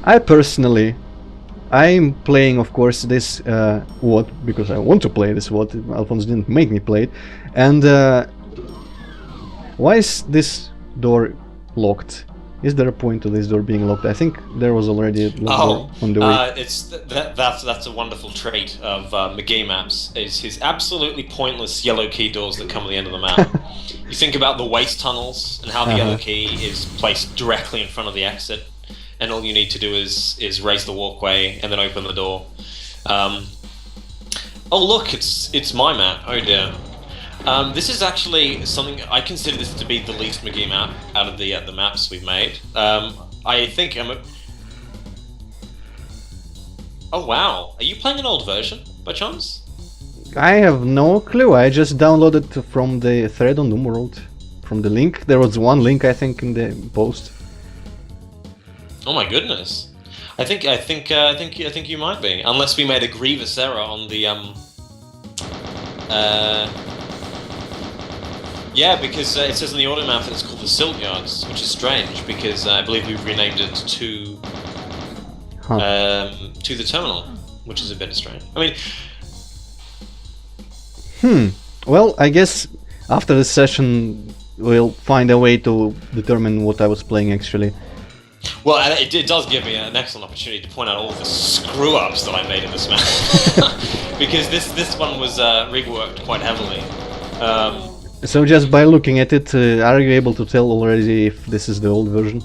I personally, I'm playing, of course, this WOD because I want to play this WOD. Alfonso didn't make me play it. And why is this door locked? Is there a point to this door being locked? I think there was already a door on the way. That's a wonderful trait of McGee maps, is his absolutely pointless yellow key doors that come at the end of the map. You think about the waste tunnels and how the yellow key is placed directly in front of the exit, and all you need to do is raise the walkway and then open the door. Oh look, it's my map. Oh dear. This is actually something I consider this to be the least McGee map out of the maps we've made. I think oh wow, are you playing an old version by chance? I have no clue. I just downloaded from the thread on Doomworld, from the link. There was one link, I think, in the post. Oh my goodness! I think you might be, unless we made a grievous error on the yeah, because it says in the audio map that it's called the Silt Yards, which is strange because I believe we've renamed it to the terminal, which is a bit strange. I mean, well, I guess after this session we'll find a way to determine what I was playing actually. Well, it does give me an excellent opportunity to point out all the screw-ups that I made in this map, because this one was reworked quite heavily. So just by looking at it, are you able to tell already if this is the old version?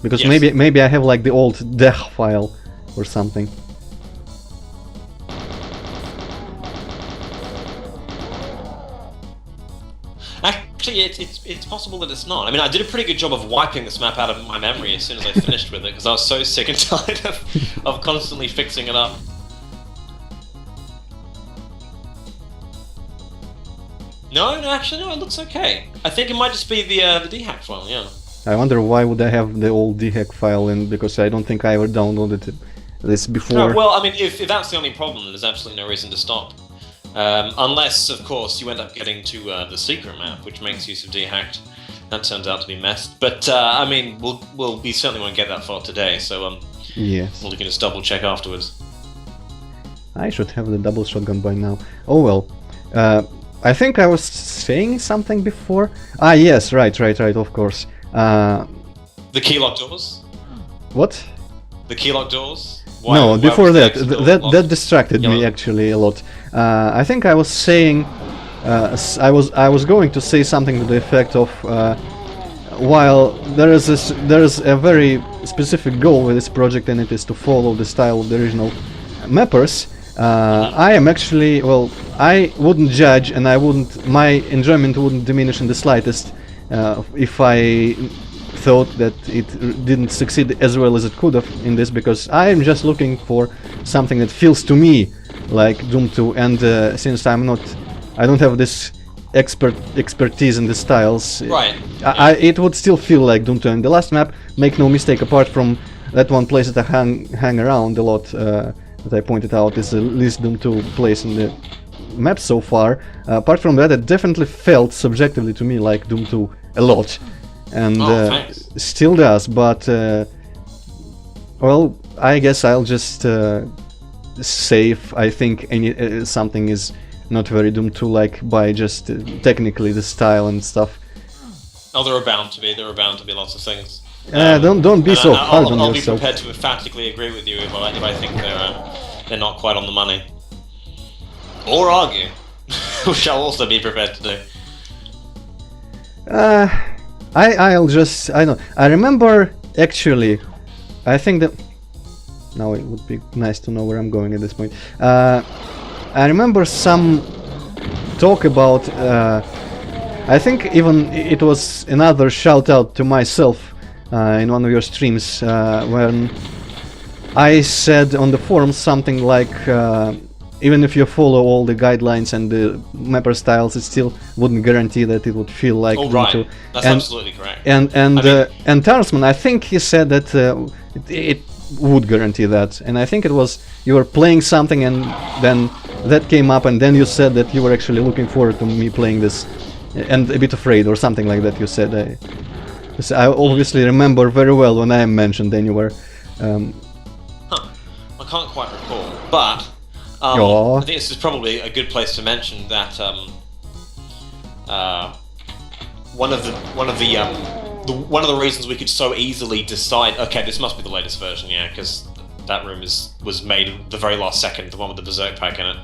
Because yes. maybe I have like the old deh file or something. Actually, it's possible that it's not. I mean, I did a pretty good job of wiping this map out of my memory as soon as I finished with it, because I was so sick and tired of constantly fixing it up. No, actually, no, it looks okay. I think it might just be the dhack file, yeah. I wonder why would I have the old dhack file in, because I don't think I ever downloaded this before. No, well, I mean, if that's the only problem, then there's absolutely no reason to stop. Unless, of course, you end up getting to the secret map, which makes use of dhacked. That turns out to be messed. But, I mean, we certainly won't get that far today, so yes. We'll just double check afterwards. I should have the double shotgun by now. Oh well. I think I was saying something before. Ah, yes, right, of course. The key lock doors? What? The key lock doors? No, before that. That distracted me actually a lot. I think I was saying, I was going to say something to the effect of, while there is a very specific goal with this project, and it is to follow the style of the original mappers. I am actually, well, I wouldn't judge, and my enjoyment wouldn't diminish in the slightest if I thought that it didn't succeed as well as it could have in this, because I am just looking for something that feels to me like Doom 2, and since I don't have this expertise in the styles, right. It would still feel like Doom 2. And the last map, make no mistake, apart from that one place that I hang around a lot, that I pointed out is the least Doom 2 place in the map so far. Apart from that, it definitely felt subjectively to me like Doom 2 a lot, and still does. But well, I guess I'll just say if I think something is not very Doom 2 like by just technically the style and stuff. Oh, there are bound to be lots of things. Don't be so hard on yourself. I'll be prepared to emphatically agree with you if I think they're not quite on the money. Or argue, which I'll also be prepared to do. I remember actually, I think that now it would be nice to know where I'm going at this point. I remember some talk about, I think even it was another shout out to myself in one of your streams, when I said on the forums something like, even if you follow all the guidelines and the mapper styles, it still wouldn't guarantee that it would feel like Doom 2. Right, that's absolutely correct. And Tarsman, I think he said that it would guarantee that, and I think it was you were playing something and then that came up, and then you said that you were actually looking forward to me playing this and a bit afraid or something like that. You said 'Cause I obviously remember very well when I am mentioned anywhere. I can't quite recall, but I think this is probably a good place to mention that one of the reasons we could so easily decide, okay, this must be the latest version, yeah, because that room was made the very last second, the one with the Berserk pack in it.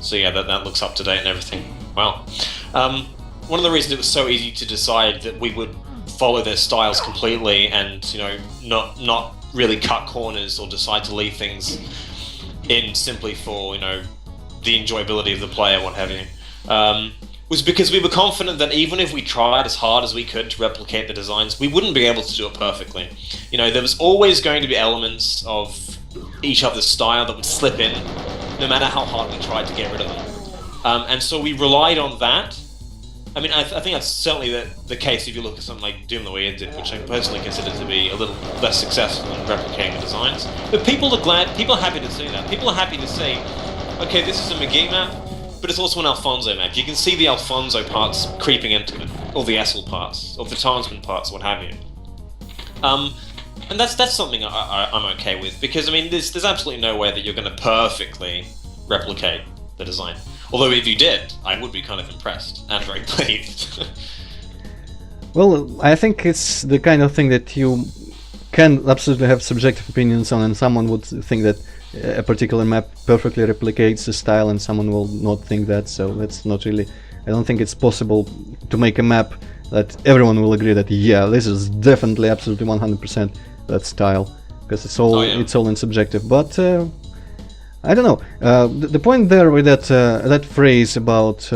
So yeah, that looks up to date and everything. Wow. One of the reasons it was so easy to decide that we would follow their styles completely and, you know, not really cut corners or decide to leave things in simply for, you know, the enjoyability of the player, what have you, was because we were confident that even if we tried as hard as we could to replicate the designs, we wouldn't be able to do it perfectly. You know, there was always going to be elements of each other's style that would slip in, no matter how hard we tried to get rid of them. And so we relied on that. I mean, I think that's certainly the case if you look at something like D2TWID did, which I personally consider to be a little less successful in replicating the designs. But people are happy to see that. People are happy to see, okay, this is a McGee map, but it's also an Alfonzo map. You can see the Alfonzo parts creeping into it, or the Essel parts, or the Tarnsman parts, what have you. And that's something I'm okay with, because I mean, there's absolutely no way that you're going to perfectly replicate the design. Although if you did, I would be kind of impressed and very pleased. Well, I think it's the kind of thing that you can absolutely have subjective opinions on, and someone would think that a particular map perfectly replicates the style and someone will not think that, so that's not really... I don't think it's possible to make a map that everyone will agree that, yeah, this is definitely absolutely 100% that style, because it's all it's all in subjective. But I don't know. The point there with that phrase about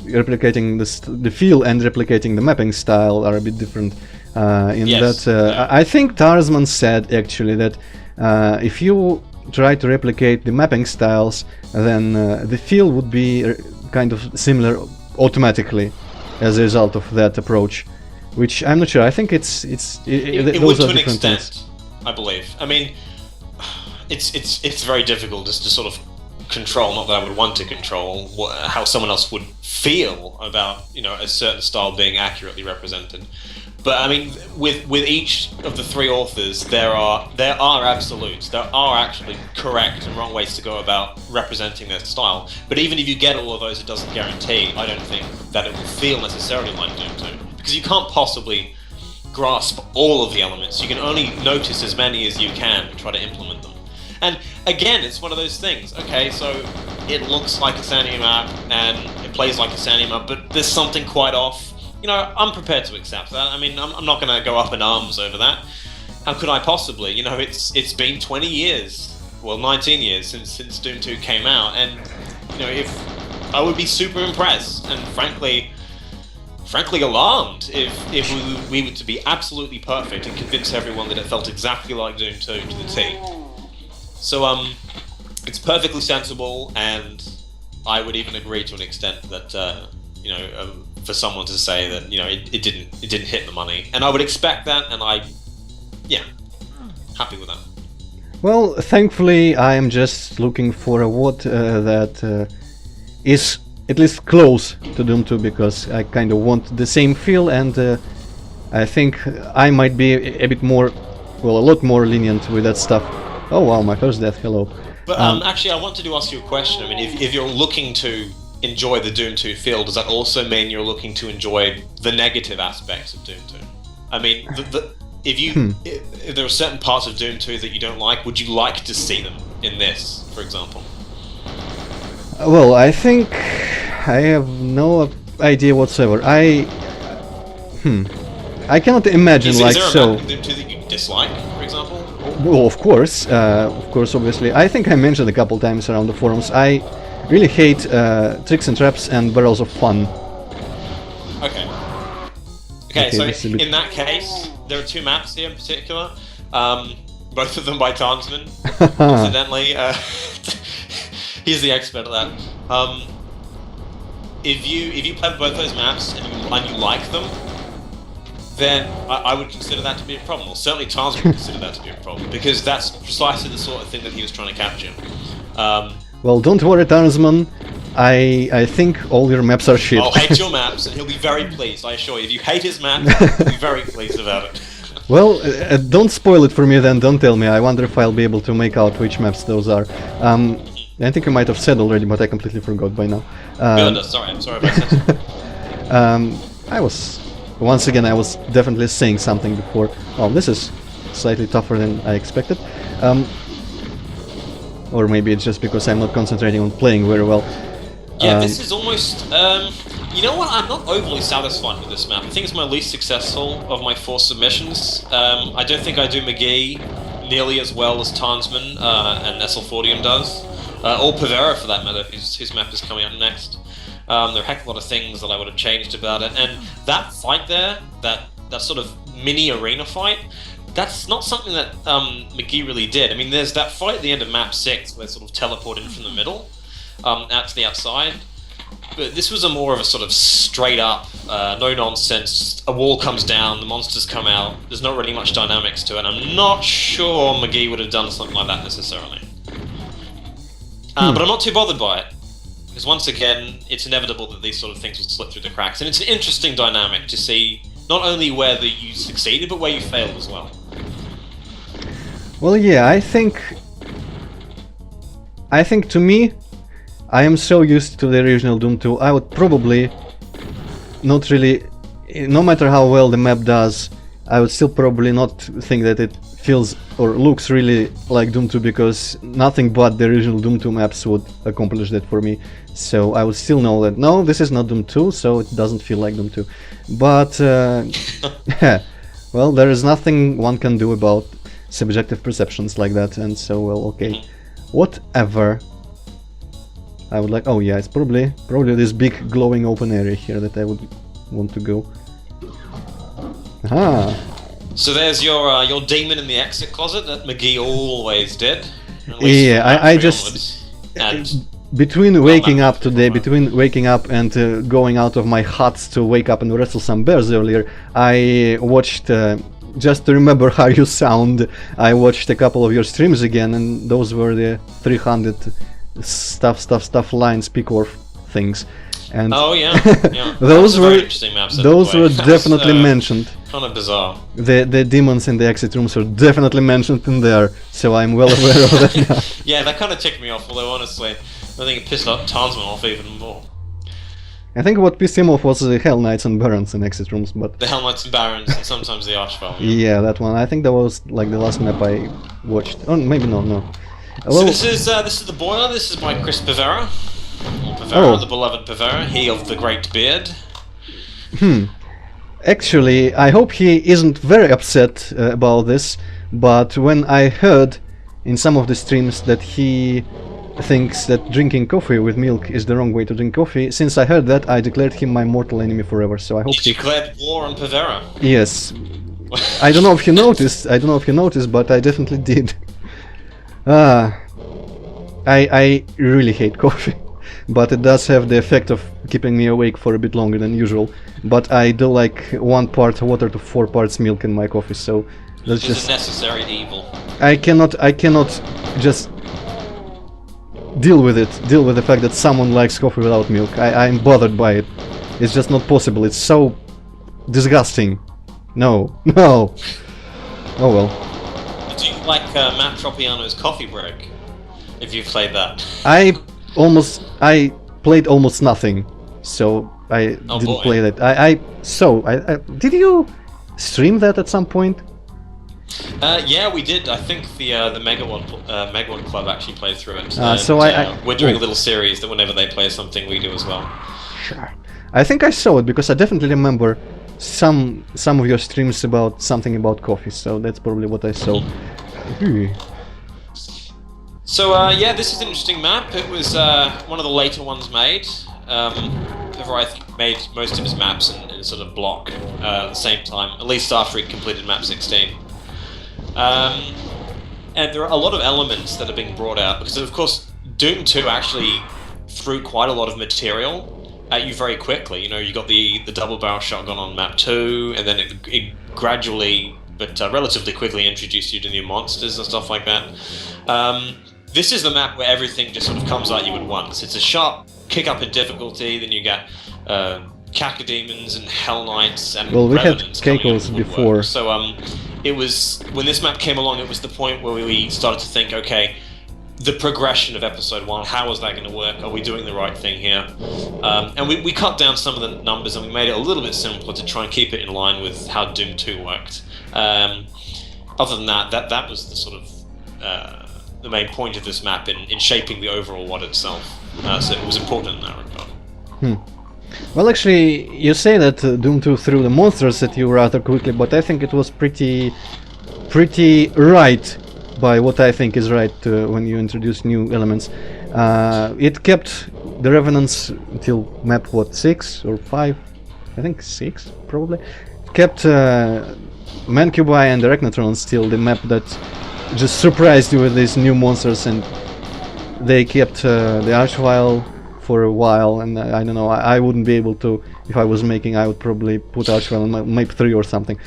replicating the feel and replicating the mapping style are a bit different. I think Tarsman said actually that if you try to replicate the mapping styles, then the feel would be kind of similar automatically as a result of that approach, which I'm not sure. I think it would to an extent, I believe. I mean, it's very difficult just to sort of control, not that I would want to control how someone else would feel about, you know, a certain style being accurately represented. But I mean, with each of the three authors, there are absolutes. There are actually correct and wrong ways to go about representing their style. But even if you get all of those, it doesn't guarantee, I don't think, that it will feel necessarily like Doom 2. Because you can't possibly grasp all of the elements. You can only notice as many as you can and try to implement them. And again, it's one of those things. Okay, so it looks like a Sandy map and it plays like a Sandy map, but there's something quite off. You know, I'm prepared to accept that. I mean, I'm not going to go up in arms over that. How could I possibly? You know, it's been 20 years, well, 19 years since Doom 2 came out, and you know, if I would be super impressed and frankly alarmed if we were to be absolutely perfect and convince everyone that it felt exactly like Doom 2 to the T. So it's perfectly sensible, and I would even agree to an extent that you know, for someone to say that, you know, it didn't hit the money, and I would expect that, and happy with that. Well, thankfully, I am just looking for a WOD that is at least close to Doom 2, because I kind of want the same feel, and I think I might be a bit more, well, a lot more lenient with that stuff. Oh wow, my first death, hello. But actually, I wanted to ask you a question. I mean, if you're looking to enjoy the Doom 2 feel, does that also mean you're looking to enjoy the negative aspects of Doom 2? I mean, if there are certain parts of Doom 2 that you don't like, would you like to see them in this, for example? Well, I think I have no idea whatsoever. I cannot imagine is like there a so. map in Doom 2 that you dislike, for example? Well, of course, obviously. I think I mentioned a couple times around the forums. I really hate tricks and traps and barrels of fun. Okay, so in that case, there are two maps here in particular, both of them by Tarnsman. Incidentally, he's the expert at that. If you play both those maps and you like them, then I would consider that to be a problem. Or certainly Tarsman would consider that to be a problem, because that's precisely the sort of thing that he was trying to capture. Well, don't worry, Tarsman. I think all your maps are shit. I'll hate your maps, and he'll be very pleased, I assure you. If you hate his maps, he'll be very pleased about it. Well, don't spoil it for me then, don't tell me. I wonder if I'll be able to make out which maps those are. I think you might have said already, but I completely forgot by now. Good, sorry, I'm sorry about that. Once again, I was definitely saying something before. Oh, this is slightly tougher than I expected. Or maybe it's just because I'm not concentrating on playing very well. Yeah, this is almost... you know what? I'm not overly satisfied with this map. I think it's my least successful of my 4 submissions. I don't think I do McGee nearly as well as Tarnsman and SL40 does. Or Pavera, for that matter, whose map is coming up next. There are a heck of a lot of things that I would have changed about it. And that fight there, that sort of mini arena fight, that's not something that McGee really did. I mean, there's that fight at the end of map 6 where they sort of teleport in from the middle out to the outside. But this was a more of a sort of straight up, no nonsense, a wall comes down, the monsters come out, there's not really much dynamics to it. I'm not sure McGee would have done something like that necessarily. But I'm not too bothered by it. Because once again, it's inevitable that these sort of things will slip through the cracks. And it's an interesting dynamic to see not only where you succeeded, but where you failed as well. Well, yeah, I think to me, I am so used to the original Doom 2, I would probably not really, no matter how well the map does, I would still probably not think that it feels or looks really like Doom 2, because nothing but the original Doom 2 maps would accomplish that for me. So I would still know that, no, this is not Doom 2, so it doesn't feel like Doom 2. But, well, there is nothing one can do about subjective perceptions like that, and so, well, okay. Whatever. I would like, oh yeah, it's probably this big glowing open area here that I would want to go. Aha! So there's your demon in the exit closet that McGee always did. Yeah, I just... Between waking up today, between waking up and going out of my hut to wake up and wrestle some bears earlier, I watched, just to remember how you sound, I watched a couple of your streams again, and those were the 300 stuff lines pick or things. And oh yeah, yeah. those were maps, definitely mentioned. Kind of bizarre. The demons in the exit rooms are definitely mentioned in there, so I'm well aware of that now. Yeah, that kind of ticked me off. Although honestly, I think it pissed Tarnsman off even more. I think what pissed him off was the Hell Knights and Barons in exit rooms, but the Hell Knights and Barons, and sometimes the Archfell. Yeah, that one. I think that was like the last map I watched. Oh, maybe not. No. So this is the boiler. This is by Chris Pavera. Pavera, the beloved Pavera, he of the great beard. Actually, I hope he isn't very upset about this, but when I heard in some of the streams that he thinks that drinking coffee with milk is the wrong way to drink coffee, since I heard that, I declared him my mortal enemy forever, so I hope he declared war on Pavera? Yes. I don't know if you noticed, but I definitely did. I really hate coffee. But it does have the effect of keeping me awake for a bit longer than usual. But I do like 1 part water to 4 parts milk in my coffee, so that's just a necessary evil. I cannot just deal with the fact that someone likes coffee without milk. I'm bothered by it. It's just not possible. It's so disgusting. No. Oh well. Do you like Matt Tropiano's Coffee Break? If you've played that. I played almost nothing, so I didn't play that. Did you stream that at some point? Yeah, we did. I think the Megawatt Club actually played through it. We're doing a little series that whenever they play something, we do as well. Sure. I think I saw it because I definitely remember some of your streams about something about coffee, so that's probably what I saw. So yeah, this is an interesting map. It was one of the later ones made. Pavera, I think, made most of his maps in a sort of block at the same time, at least after he completed map 16. And there are a lot of elements that are being brought out, because of course Doom 2 actually threw quite a lot of material at you very quickly. You know, you got the double barrel shotgun on map 2, and then it gradually, but relatively quickly introduced you to new monsters and stuff like that. This is the map where everything just sort of comes at you at once. It's a sharp kick up in difficulty. Then you get Cacodemons and Hell Knights and well, we had Revenants Kekos before. So it was when this map came along. It was the point where we started to think, okay, the progression of episode 1, how is that going to work? Are we doing the right thing here? And we cut down some of the numbers and we made it a little bit simpler to try and keep it in line with how Doom 2 worked. Other than that was the sort of the main point of this map in shaping the overall WOD itself. So it was important in that regard. Well, actually, you say that Doom 2 threw the monsters at you rather quickly, but I think it was pretty right by what I think is right when you introduce new elements. It kept the Revenants until map, what, 6 or 5? I think 6, probably. It kept Mancubi and the Arachnotron still the map that just surprised you with these new monsters, and they kept the Archvile for a while, and I don't know, I wouldn't be able to, if I was making, I would probably put Archvile on map 3 or something.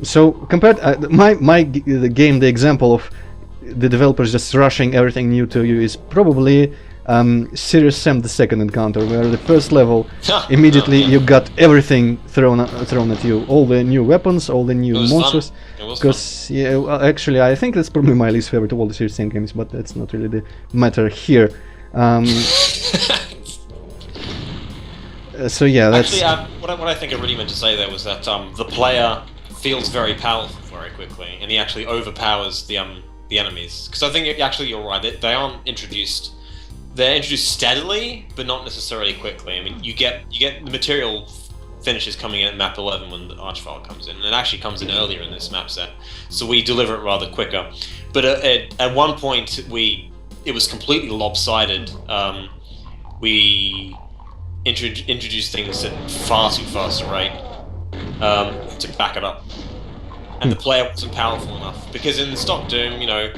So compared the game, the example of the developers just rushing everything new to you is probably Serious Sam the second encounter, where the first level immediately you got everything thrown at you, all the new weapons, all the new monsters. Because yeah, well, actually I think that's probably my least favorite of all the Serious Sam games, but that's not really the matter here. So yeah, that's actually what I think I really meant to say there was that the player feels very powerful very quickly, and he actually overpowers the enemies. Because I think you're right. They aren't introduced. They're introduced steadily, but not necessarily quickly. I mean, you get the material finishes coming in at map 11 when the Archvile comes in, and it actually comes in earlier in this map set. So we deliver it rather quicker. But at one point it was completely lopsided. We introduced things at far too fast a rate to back it up. And the player wasn't powerful enough. Because in stock Doom, you know,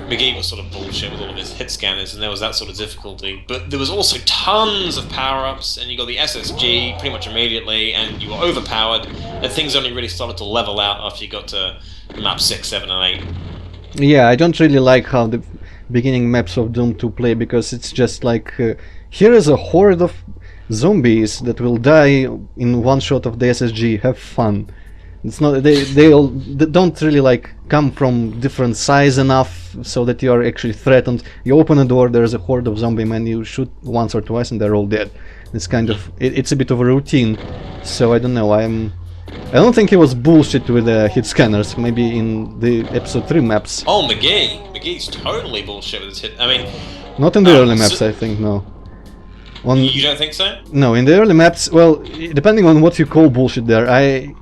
McGee was sort of bullshit with all of his hit scanners, and there was that sort of difficulty. But there was also tons of power-ups, and you got the SSG pretty much immediately, and you were overpowered, and things only really started to level out after you got to map 6, 7, and 8. Yeah, I don't really like how the beginning maps of Doom 2 play, because it's just like here is a horde of zombies that will die in one shot of the SSG. Have fun. It's not they all don't really like come from different size enough so that you are actually threatened. You open a door, there's a horde of zombie men, you shoot once or twice and they're all dead. It's kind of it's a bit of a routine. So I don't know. I don't think it was bullshit with the hit scanners. Maybe in the episode 3 maps. Oh, McGee's totally bullshit with his hit. I mean, not in the early maps, I think. No. You don't think so? No, in the early maps, well, depending on what you call bullshit there, I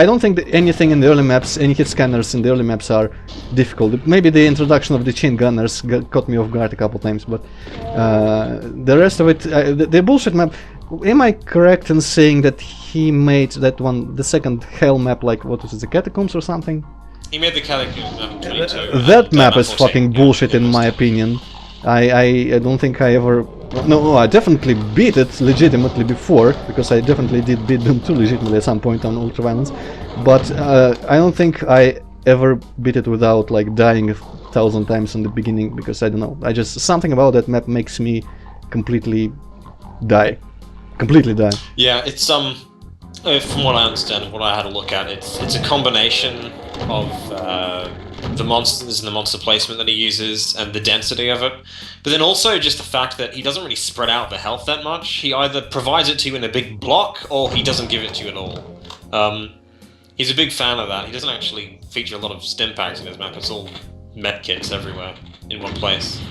don't think that anything in the early maps, any hit scanners in the early maps are difficult. Maybe the introduction of the chain gunners caught me off guard a couple times, but the rest of it, the bullshit map, am I correct in saying that he made that one, the second hell map, like, what was it, the Catacombs or something? He made the Catacombs map in 22. That map is fucking bullshit in my opinion. I don't think I ever... No, I definitely beat it legitimately before, because I definitely did beat Doom 2 legitimately at some point on Ultraviolence, but I don't think I ever beat it without like dying 1,000 times in the beginning, because I don't know, I just... something about that map makes me completely die. Yeah, it's from what I understand, what I had a look at, it's a combination of the monsters and the monster placement that he uses and the density of it, but then also just the fact that he doesn't really spread out the health that much. He either provides it to you in a big block or he doesn't give it to you at all. He's a big fan of that. He doesn't actually feature a lot of stim packs in his map. It's all med kits everywhere in one place.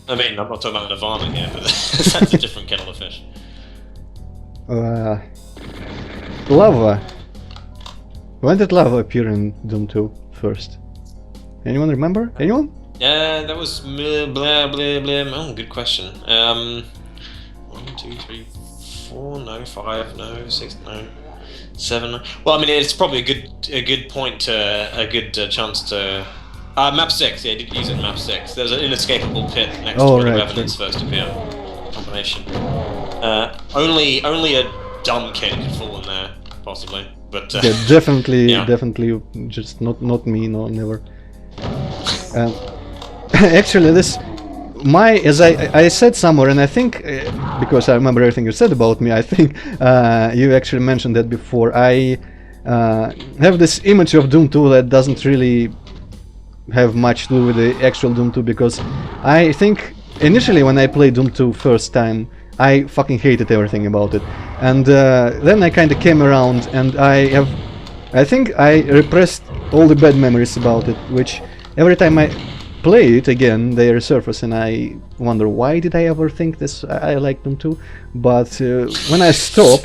I mean, I'm not talking about Nirvana here, but that's a different kettle of fish. Lava. When did lava appear in Doom 2 first? Anyone remember? Anyone? Yeah, that was blah blah blah blah. Oh, good question. 1, 2, 3, 4, no, 5, no, 6, no, 7. No. Well, I mean, it's probably a good point to a good chance to. Map 6. Yeah, I did use it in map 6. There's an inescapable pit next to where the Revenants first appear. Combination. Only a dumb kid could fall in there, possibly. But yeah, definitely, just not me, no, never. Actually, this as I said somewhere, and I think because I remember everything you said about me, I think you actually mentioned that before. I have this image of Doom 2 that doesn't really have much to do with the actual Doom 2, because I think initially when I played Doom 2 first time, I fucking hated everything about it, and then I kind of came around, and I think I repressed all the bad memories about it, which every time I play it again, they resurface, and I wonder, why did I ever think this? I like them too, but when I stop,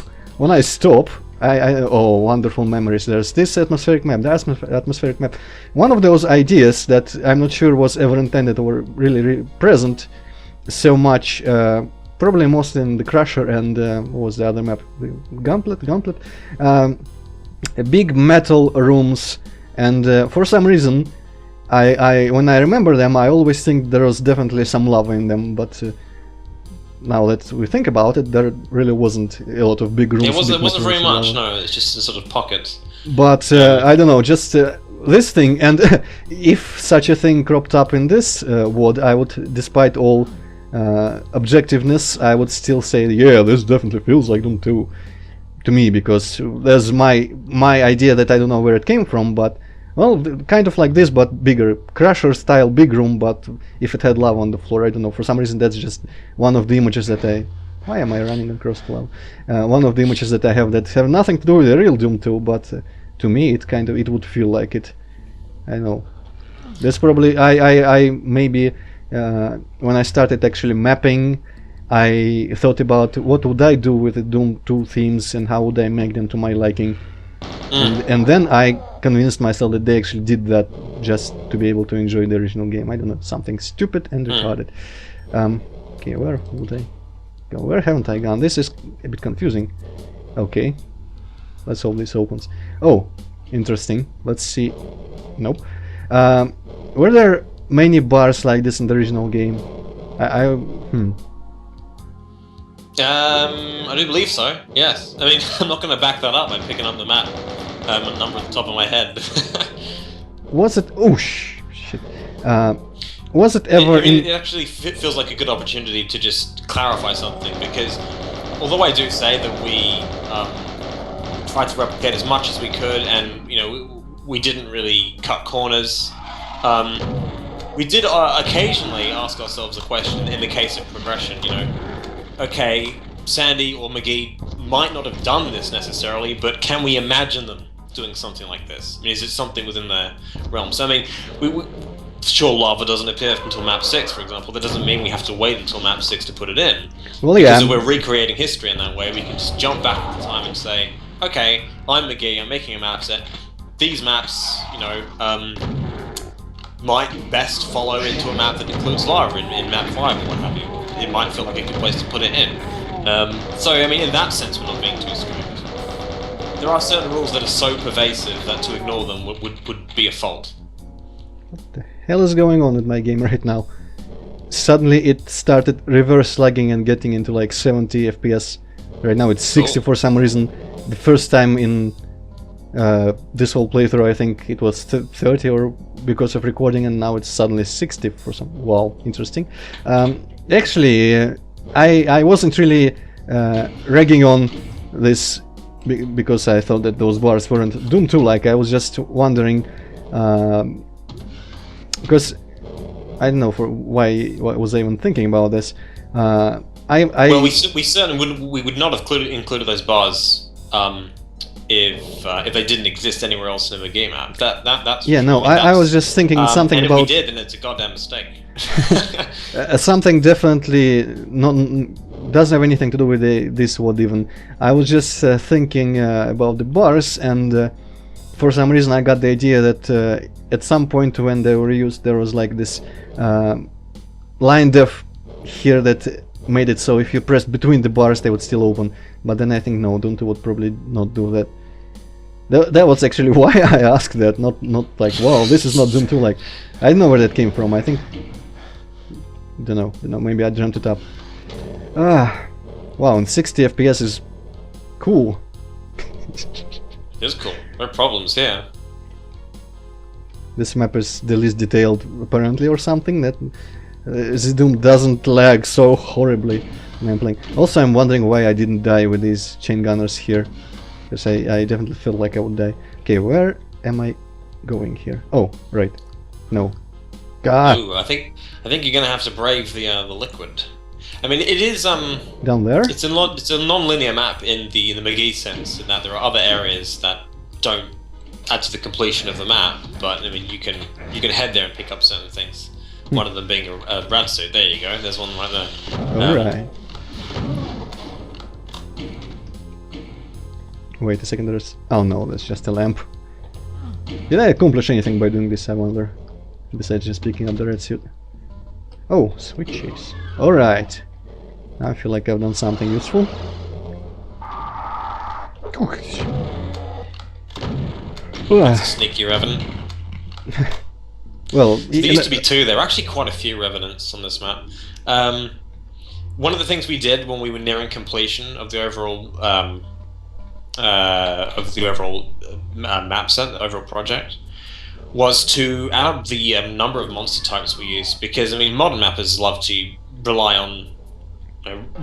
oh, wonderful memories. There's this atmospheric map, the atmospheric map. One of those ideas that I'm not sure was ever intended or really present so much, probably mostly in the Crusher and what was the other map? The Gauntlet. Big metal rooms, and for some reason, when I remember them, I always think there was definitely some lava in them, but now that we think about it, there really wasn't a lot of big rooms. It wasn't very much, no, it's just a sort of pocket. But I don't know, just this thing, and if such a thing cropped up in this WOD, I would, despite all objectiveness, I would still say, yeah, this definitely feels like Doom 2 to me, because there's my idea that I don't know where it came from, but well, kind of like this, but bigger, Crusher style big room, but if it had lava on the floor, I don't know, for some reason that's just one of the images that why am I running across the lava? One of the images that I have that have nothing to do with the real Doom 2, but to me it would feel like it. I know. That's probably, I maybe, when I started actually mapping, I thought about what would I do with the Doom 2 themes and how would I make them to my liking. And then I convinced myself that they actually did that just to be able to enjoy the original game. I don't know, something stupid and retarded. Okay, where would I go? Where haven't I gone? This is a bit confusing. Okay, let's hope this opens. Oh, interesting. Let's see. Nope. Were there many bars like this in the original game? I do believe so, yes. I mean, I'm not going to back that up by picking up the map, a number at the top of my head. Was it... oh, shit. Was it ever it actually feels like a good opportunity to just clarify something, because although I do say that we tried to replicate as much as we could, and, you know, we didn't really cut corners, we did occasionally ask ourselves a question in the case of progression, you know. Okay, Sandy or McGee might not have done this necessarily, but can we imagine them doing something like this? I mean, is it something within their realm? So, I mean, sure, lava doesn't appear until map 6, for example. That doesn't mean we have to wait until map 6 to put it in. Well, yeah. Because if we're recreating history in that way, we can just jump back in time and say, okay, I'm McGee, I'm making a map set. These maps, you know, might best follow into a map that includes lava in map 5 or what have you. It might feel like a good place to put it in. So, I mean, in that sense, we're not being too strict. There are certain rules that are so pervasive that to ignore them would be a fault. What the hell is going on with my game right now? Suddenly it started reverse lagging and getting into like 70 FPS. Right now it's 60 for some reason. The first time in this whole playthrough I think it was 30 or because of recording, and now it's suddenly 60 for some... wow, interesting. Actually, I wasn't really ragging on this because I thought that those bars weren't Doom 2 like. I was just wondering, because I don't know why was I even thinking about this. Well, we certainly would not have included those bars if they didn't exist anywhere else in the game app. That's yeah, no, I was just thinking something and about... if we did, then it's a goddamn mistake. Something definitely doesn't have anything to do with this WOD even. I was just thinking about the bars, and for some reason I got the idea that at some point when they were used there was like this line def here that made it so if you pressed between the bars they would still open. But then I think no, Doom 2 would probably not do that. That was actually why I asked that, not like, wow, this is not Doom 2 like. I don't know where that came from. I think... don't know, maybe I dreamt it up. Wow, and 60 FPS is cool. It is cool. No problems, yeah. This map is the least detailed, apparently, or something. That this Doom doesn't lag so horribly when I'm playing. Also, I'm wondering why I didn't die with these chain gunners here, because I definitely feel like I would die. Okay, where am I going here? Oh, right. No. God. Ooh, I think you're gonna have to brave the liquid. I mean, it is down there. It's a non-linear map in the McGee sense, in that there are other areas that don't add to the completion of the map. But I mean, you can head there and pick up certain things. One of them being a rad suit. There you go. There's one right there. All right. Wait a second. There's. Oh no, that's just a lamp. Did I accomplish anything by doing this? I wonder. Besides just picking up the red suit. Oh, switches. Alright. Now I feel like I've done something useful. That's a sneaky revenant. Well, there used to be two. There are actually quite a few revenants on this map. One of the things we did when we were nearing completion of the overall map set, the overall project, was to add up the number of monster types we use, because I mean modern mappers love to rely on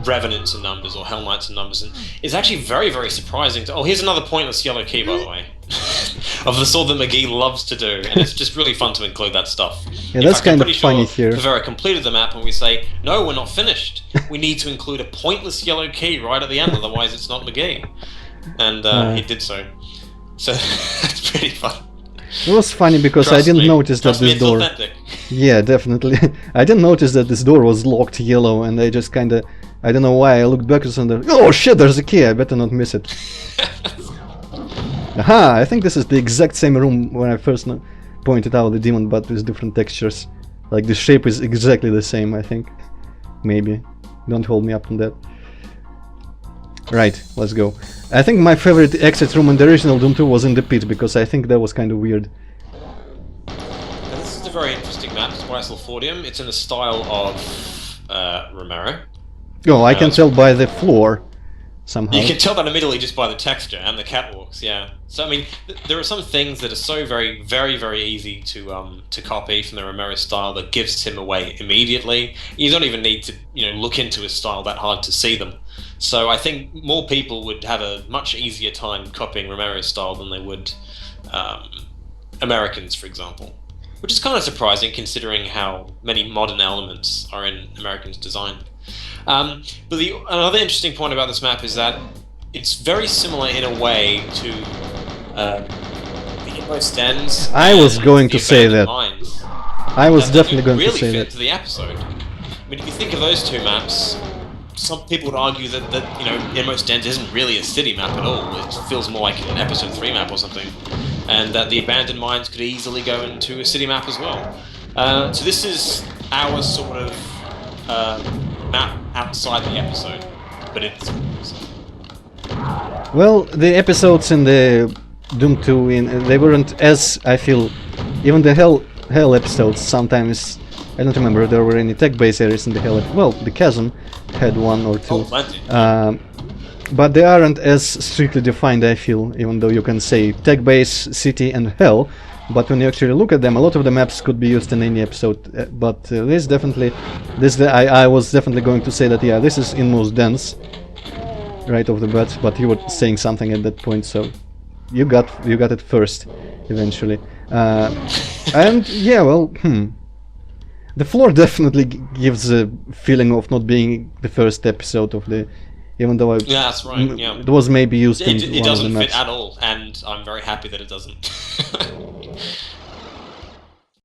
revenants and numbers or hell knights and numbers, and it's actually very, very surprising to... Oh, here's another pointless yellow key, by the way, of the sort that McGee loves to do, and it's just really fun to include that stuff. Yeah, that's kind of funny here. Pavera completed the map and we say, no, we're not finished. We need to include a pointless yellow key right at the end, otherwise it's not McGee. And he did so. So it's pretty fun. It was funny because I didn't notice that this door... Yeah, definitely. I didn't notice that this door was locked yellow, and I just kinda... I don't know why, I looked backwards and... Oh shit, there's a key, I better not miss it. Aha, I think this is the exact same room where I first pointed out the demon, but with different textures. Like, the shape is exactly the same, I think. Maybe. Don't hold me up on that. Right, let's go. I think my favorite exit room in the original Doom 2 was in the pit, because I think that was kind of weird. And this is a very interesting map, Spice Fortium. It's in the style of Romero. Oh, I can tell by the floor, somehow. You can tell that immediately just by the texture and the catwalks, yeah. So, I mean, there are some things that are so very, very, very easy to copy from the Romero style that gives him away immediately. You don't even need to, look into his style that hard to see them. So I think more people would have a much easier time copying Romero's style than they would Americans, for example. Which is kind of surprising considering how many modern elements are in Americans' design. But another interesting point about this map is that it's very similar in a way to the Inmost Dens. I was going to say that. Mines. I was definitely going to say really that. fit to the episode. I mean, if you think of those two maps, some people would argue that Inmost Dens isn't really a city map at all. It feels more like an episode 3 map or something, and that the abandoned mines could easily go into a city map as well. So this is our sort of map outside the episode, but it's... Well, the episodes in the Doom 2, they weren't as, I feel, even the Hell episodes sometimes... I don't remember if there were any tech-based areas in the Hell. Well, the Chasm had one or two. Oh, but they aren't as strictly defined, I feel, even though you can say tech-based, city and Hell. But when you actually look at them, a lot of the maps could be used in any episode. But this definitely... I was definitely going to say that, yeah, this is Inmost Dens. Right off the bat, but you were saying something at that point, so... You got it first, eventually. And, yeah, well, The floor definitely gives a feeling of not being the first episode of the... Even though yeah, that's right, yeah. It was maybe used in it one of the doesn't maps. fit at all, and I'm very happy that it doesn't.